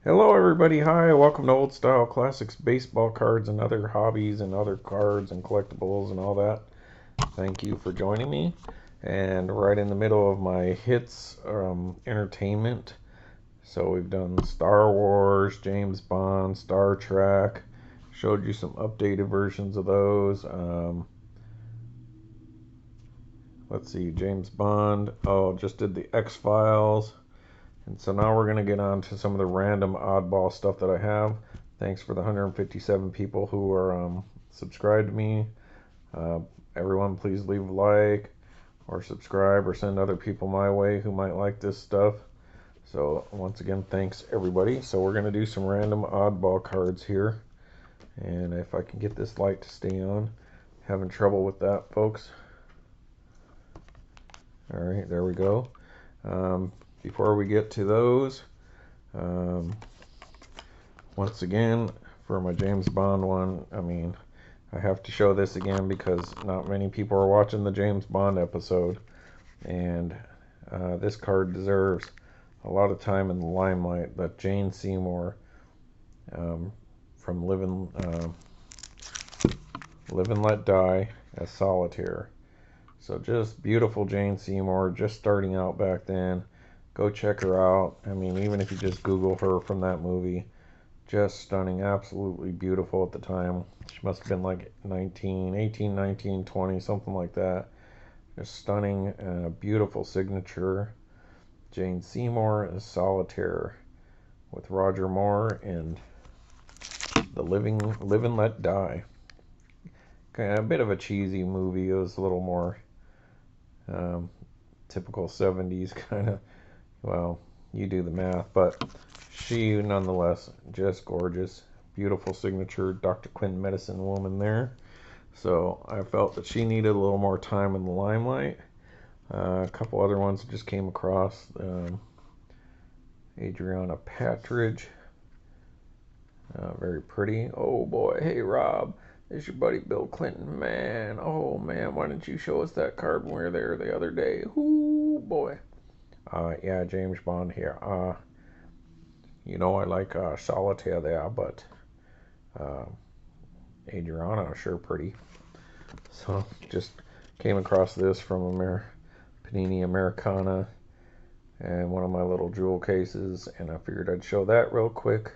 Hello, everybody. Hi, welcome to Old Style Classics baseball cards and other hobbies and other cards and collectibles and all that. Thank you for joining me. And right in the middle of my hits entertainment. So we've done Star Wars, James Bond, Star Trek. Showed you some updated versions of those. Let's see, James Bond. Oh, just did the X Files. And so now we're going to get on to some of the random oddball stuff that I have. Thanks for the 157 people who are subscribed to me. Uh, Everyone, please leave a like or subscribe or send other people my way who might like this stuff. So once again, thanks everybody. So we're going to do some random oddball cards here. And if I can get this light to stay on. Having trouble with that, folks. Alright, there we go. Before we get to those, once again, for my James Bond one, I have to show this again because not many people are watching the James Bond episode, and this card deserves a lot of time in the limelight. That Jane Seymour from Live and Let Die as Solitaire. So just beautiful Jane Seymour, just starting out back then. Go check her out. Even if you just Google her from that movie, just stunning, absolutely beautiful at the time. She must have been like 18, 19, 20, something like that. Just stunning, beautiful signature. Jane Seymour is Solitaire with Roger Moore and the Live and Let Die. A bit of a cheesy movie. It was a little more typical 70s kind of. Well, you do the math, but she nonetheless just gorgeous, beautiful signature, Dr. Quinn medicine woman there. So I felt that she needed a little more time in the limelight. A couple other ones just came across. Adriana Patridge, very pretty. Oh boy, hey Rob, it's your buddy Bill Clinton, man. Oh man, why didn't you show us that card when we were there the other day? Ooh boy. Yeah, James Bond here. I like Solitaire there, but Adriana is sure pretty. So just came across this from Panini Americana and one of my little jewel cases, and I figured I'd show that real quick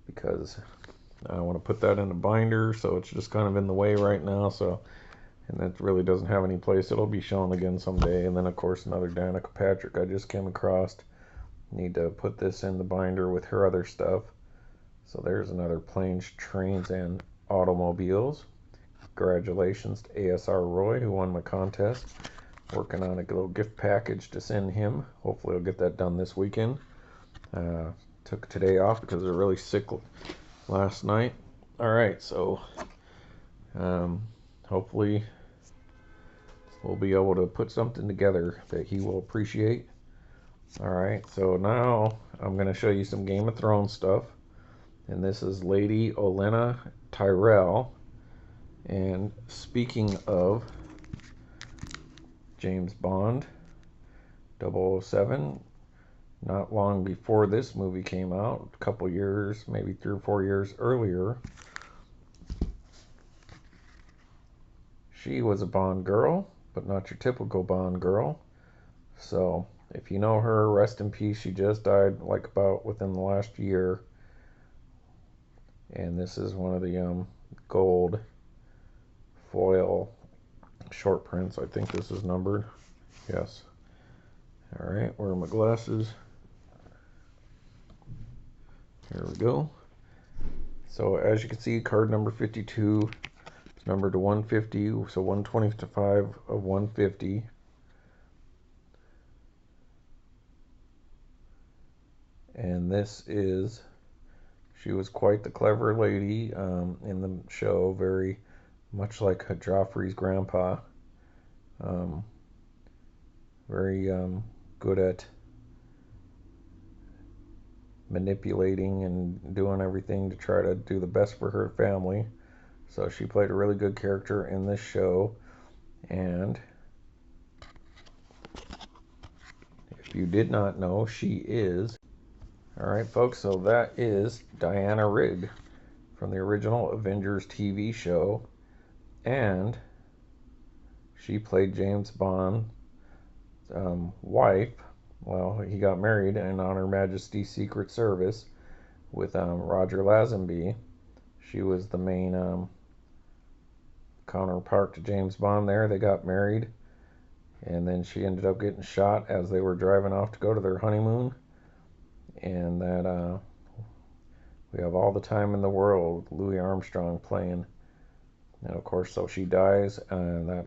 because I want to put that in a binder, so it's just kind of in the way right now. And that really doesn't have any place. It'll be shown again someday. And then of course another Danica Patrick I just came across. Need to put this in the binder with her other stuff. So there's another Planes, Trains, and Automobiles. Congratulations to ASR Roy, who won my contest. Working on a little gift package to send him. Hopefully I'll get that done this weekend. Took today off because I was really sick last night. Alright, so hopefully we'll be able to put something together that he will appreciate. Alright, so now I'm going to show you some Game of Thrones stuff. And this is Lady Olenna Tyrell. And speaking of James Bond 007, not long before this movie came out, a couple years, maybe 3 or 4 years earlier, she was a Bond girl, but not your typical Bond girl. So if you know her, rest in peace. She just died like about within the last year. And this is one of the gold foil short prints. I think this is numbered. Yes. Alright, where are my glasses? Here we go. So as you can see, card number 52 is numbered to 150. So 125 of 150. And this is, she was quite the clever lady in the show, very much like Joffrey's grandpa. Very good at manipulating and doing everything to try to do the best for her family. So she played a really good character in this show. And if you did not know, she is Alright, folks, so that is Dianna Rigg from the original Avengers TV show, and she played James Bond's wife. Well, he got married in On Her Majesty's Secret Service with Roger Lazenby. She was the main counterpart to James Bond there. They got married, and then she ended up getting shot as they were driving off to go to their honeymoon. And that we have All the Time in the World, Louis Armstrong playing. And of course, so she dies, and that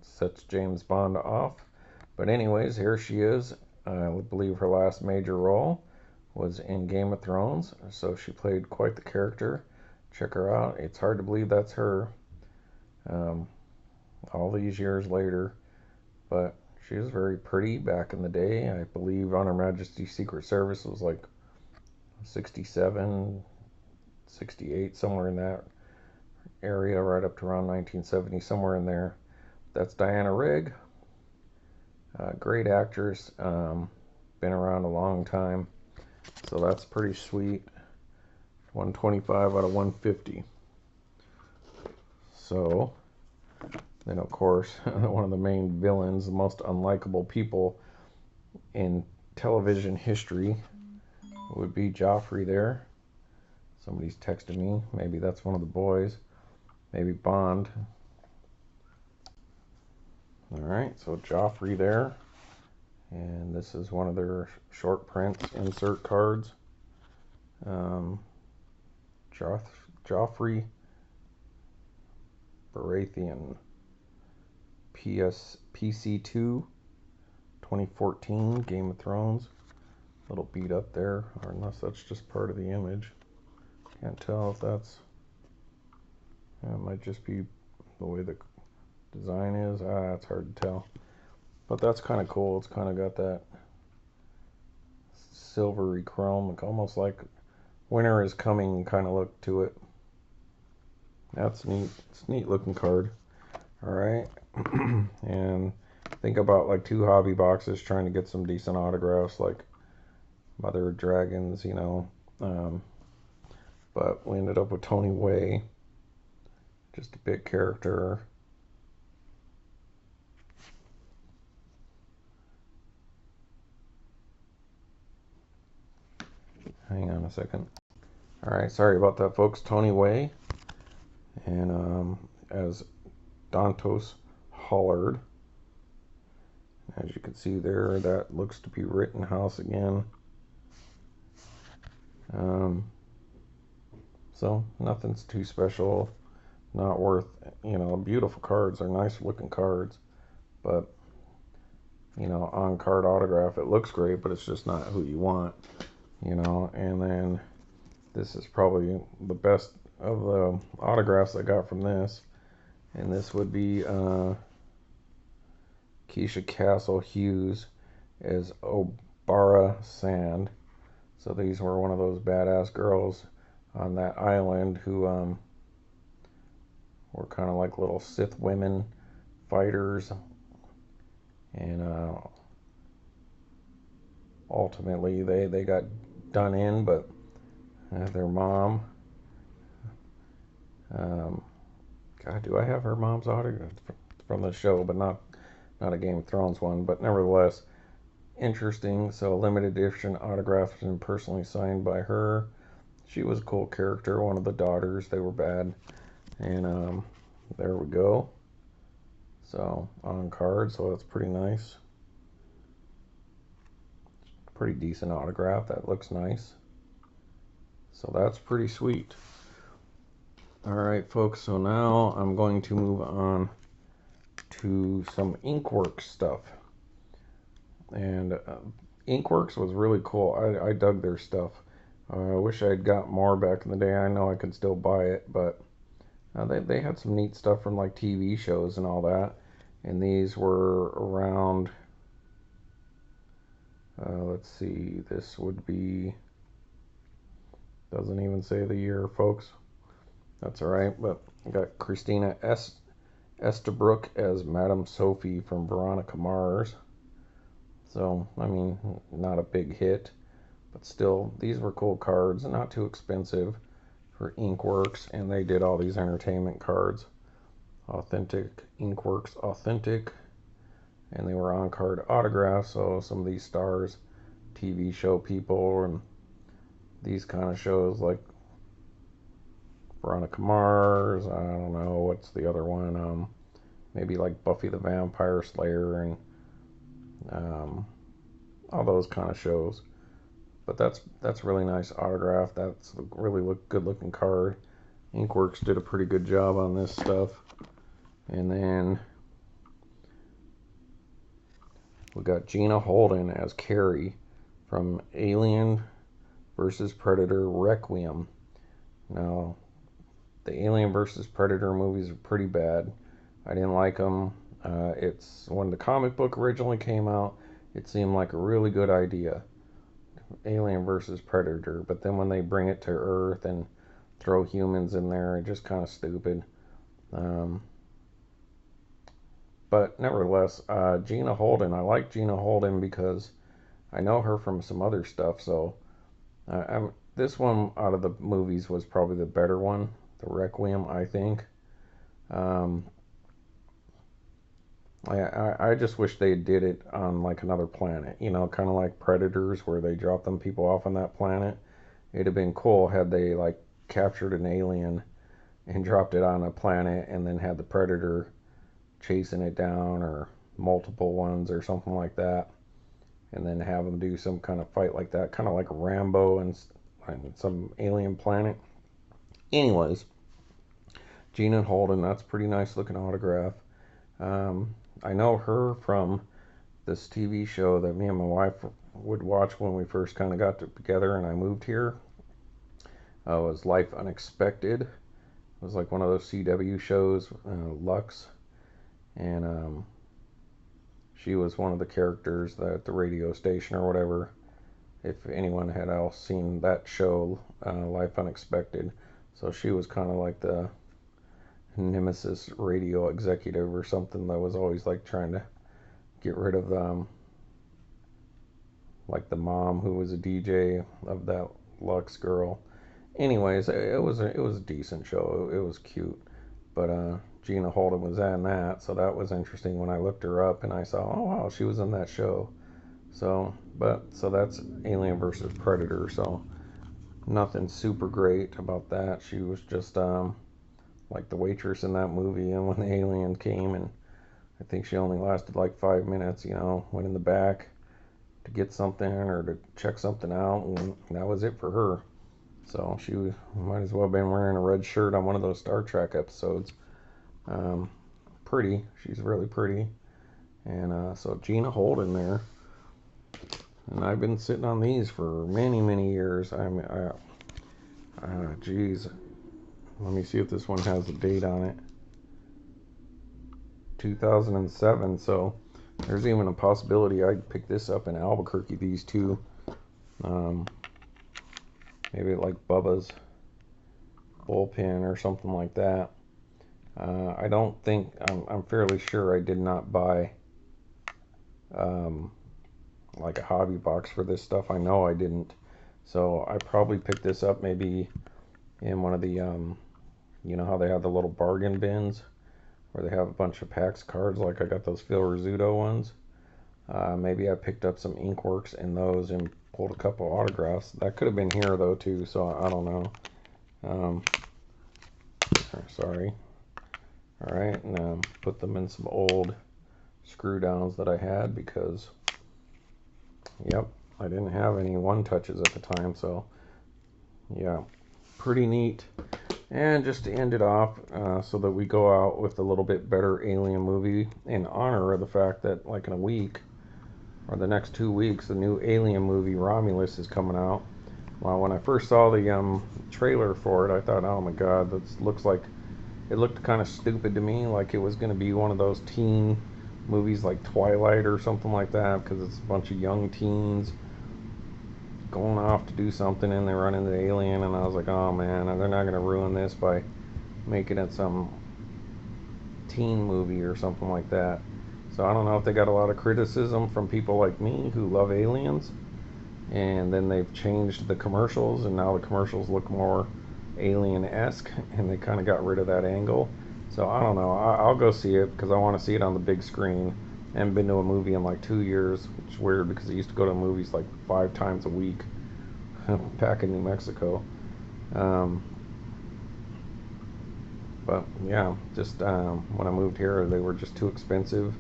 sets James Bond off. But anyways, here she is. I believe her last major role was in Game of Thrones, so she played quite the character. Check her out. It's hard to believe that's her all these years later, but she was very pretty back in the day. I believe On Her Majesty's Secret Service was like 67, 68, somewhere in that area, right up to around 1970, somewhere in there. That's Dianna Rigg. Great actress. Been around a long time. So that's pretty sweet. 125 out of 150. So, then of course, one of the main villains, the most unlikable people in television history would be Joffrey there. Somebody's texting me. Maybe that's one of the boys. Maybe Bond. Alright, so Joffrey there. And this is one of their short print insert cards. Joffrey Baratheon. PC2 2014 Game of Thrones. Little beat up there, or unless that's just part of the image. Can't tell if that's... It might just be the way the design is. It's hard to tell. But that's kind of cool. It's kind of got that silvery chrome, almost like winter is coming kind of look to it. That's neat. It's a neat looking card. Alright. And think about like 2 hobby boxes trying to get some decent autographs like Mother of Dragons, you know. But we ended up with Tony Way. Just a big character. Hang on a second. Alright, sorry about that, folks. Tony Way. And as Dantos Hollard. As you can see there, that looks to be Rittenhouse again. So nothing's too special, not worth, you know, beautiful cards. They're nice looking cards, but you know, on card autograph, it looks great, but it's just not who you want, you know. And then this is probably the best of the autographs I got from this, and this would be Keisha Castle Hughes as Obara Sand. So these were one of those badass girls on that island who were kind of like little Sith women fighters, and ultimately they got done in, but their mom, God, do I have her mom's autograph from the show, but not a Game of Thrones one, but nevertheless interesting. So limited edition autographed and personally signed by her. She was a cool character, one of the daughters. They were bad, and there we go. So on card, so that's pretty nice. Pretty decent autograph. That looks nice. So that's pretty sweet. Alright, folks, so now I'm going to move on to some Inkworks stuff. And Inkworks was really cool. I dug their stuff. I wish I'd got more back in the day. I know I could still buy it, but they had some neat stuff from like TV shows and all that. And these were around, let's see, this would be, doesn't even say the year, folks. That's alright, but I got Christina Estabrook as Madame Sophie from Veronica Mars. So, I mean, not a big hit, But still, these were cool cards, not too expensive for Inkworks, and they did all these entertainment cards. Authentic, Inkworks Authentic, and they were on card autographs, so some of these stars, TV show people, and these kind of shows like Veronica Mars, I don't know, what's the other one, maybe like Buffy the Vampire Slayer, and all those kind of shows. But that's really nice autograph. That's a really good looking card. Inkworks did a pretty good job on this stuff. And then we got Gina Holden as Carrie from Alien vs. Predator Requiem. Now, the Alien vs. Predator movies are pretty bad. I didn't like them. It's when the comic book originally came out, it seemed like a really good idea, Alien vs. Predator. But then when they bring it to Earth and throw humans in there, it's just kind of stupid. But nevertheless, Gina Holden, I like Gina Holden because I know her from some other stuff. So this one out of the movies was probably the better one, the Requiem, I think. I just wish they did it on like another planet, kind of like Predators, where they drop them people off on that planet. It'd have been cool had they like captured an alien and dropped it on a planet, and then had the Predator chasing it down, or multiple ones, or something like that, and then have them do some kind of fight like that, kind of like Rambo and some alien planet. Anyways, Gina Holden, that's a pretty nice looking autograph. I know her from this TV show that me and my wife would watch when we first kind of got together and I moved here. It was Life Unexpected. It was like one of those CW shows, Lux, and she was one of the characters at the radio station or whatever. If anyone had else seen that show, Life Unexpected, so she was kind of like the nemesis radio executive or something that was always like trying to get rid of like the mom who was a DJ of that Lux girl. Anyways, it was a decent show. It was cute, but Gina Holden was in that, so that was interesting when I looked her up and I saw, oh wow, she was in that show. So that's Alien versus Predator. So nothing super great about that. She was just like the waitress in that movie, and when the alien came, and I think she only lasted like 5 minutes, went in the back to get something or to check something out, and that was it for her. So she might as well have been wearing a red shirt on one of those Star Trek episodes. Pretty, she's really pretty. And so Gina Holden there, and I've been sitting on these for many years. Geez, let me see if this one has a date on it. 2007, so there's even a possibility I'd pick this up in Albuquerque, these two. Maybe like Bubba's bullpen or something like that. I don't think, I'm fairly sure I did not buy like a hobby box for this stuff. I know I didn't. So I probably picked this up maybe in one of the, how they have the little bargain bins where they have a bunch of packs of cards, like I got those Phil Rizzuto ones. Maybe I picked up some Inkworks in those and pulled a couple autographs. That could have been here though too, so I don't know. Sorry. Alright, and put them in some old screw downs that I had because, yep, I didn't have any one touches at the time, so yeah, pretty neat. And just to end it off, so that we go out with a little bit better Alien movie in honor of the fact that, like, in a week or the next 2 weeks, the new Alien movie Romulus is coming out. Well, when I first saw the trailer for it, I thought, oh my god, that looks like, it looked kind of stupid to me, like it was going to be one of those teen movies like Twilight or something like that, because it's a bunch of young teens going off to do something and they run into the alien, and I was like, oh man, they're not going to ruin this by making it some teen movie or something like that. So I don't know if they got a lot of criticism from people like me who love aliens, and then they've changed the commercials, and now the commercials look more alien-esque, and they kind of got rid of that angle. So I don't know. I'll go see it because I want to see it on the big screen. I haven't been to a movie in like 2 years, which is weird because I used to go to movies like 5 times a week back in New Mexico. But yeah, just when I moved here, they were just too expensive,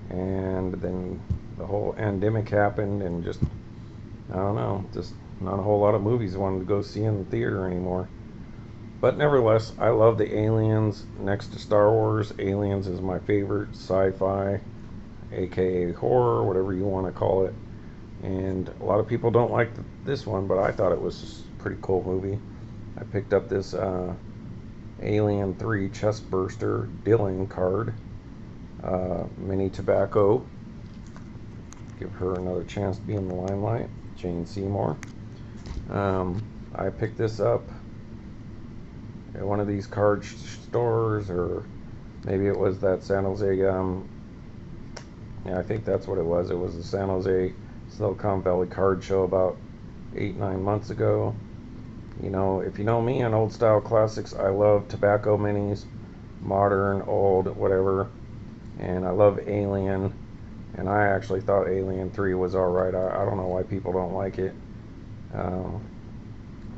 and then the whole pandemic happened, and just I don't know, just not a whole lot of movies I wanted to go see in the theater anymore. But nevertheless, I love the Aliens. Next to Star Wars, Aliens is my favorite sci-fi, aka horror, whatever you want to call it. And a lot of people don't like this one, but I thought it was a pretty cool movie. I picked up this Alien 3 chest burster Dylan card, mini tobacco. Give her another chance to be in the limelight. Jane Seymour. I picked this up at one of these card stores, or maybe it was that San Jose. Yeah, I think that's what it was. It was the San Jose Silicon Valley card show about 8-9 months ago. You know, if you know me on old style classics, I love tobacco minis, modern, old, whatever, and I love Alien. And I actually thought Alien 3 was alright. I don't know why people don't like it.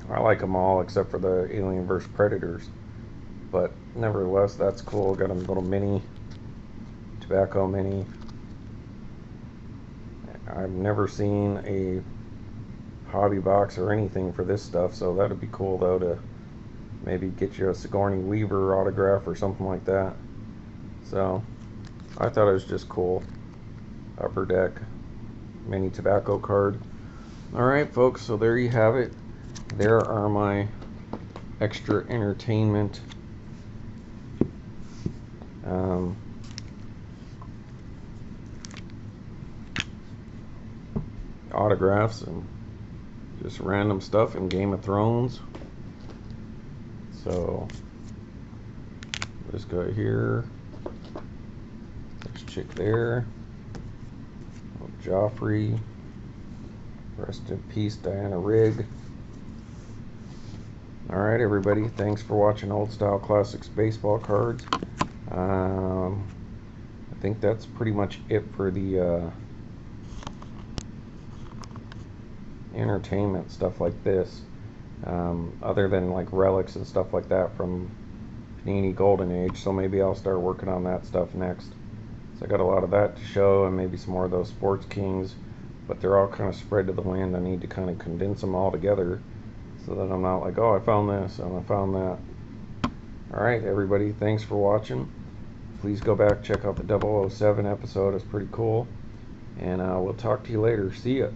I like them all except for the Alien vs. Predators. But nevertheless, that's cool. Got a little mini, tobacco mini. I've never seen a hobby box or anything for this stuff, so that'd be cool though, to maybe get you a Sigourney Weaver autograph or something like that. So I thought it was just cool. Upper Deck mini tobacco card. Alright folks, so there you have it. There are my extra entertainment autographs and just random stuff in Game of Thrones. So this guy here, this chick there, Joffrey, rest in peace Dianna Rigg. Alright everybody, thanks for watching Old Style Classics baseball cards. I think that's pretty much it for the entertainment stuff like this, other than like relics and stuff like that from Panini Golden Age. So maybe I'll start working on that stuff next. So I got a lot of that to show, and maybe some more of those Sports Kings, but they're all kind of spread to the wind. I need to kind of condense them all together so that I'm not like, oh, I found this and I found that. Alright everybody, thanks for watching. Please go back, check out the 007 episode. It's pretty cool, and we'll talk to you later. See ya.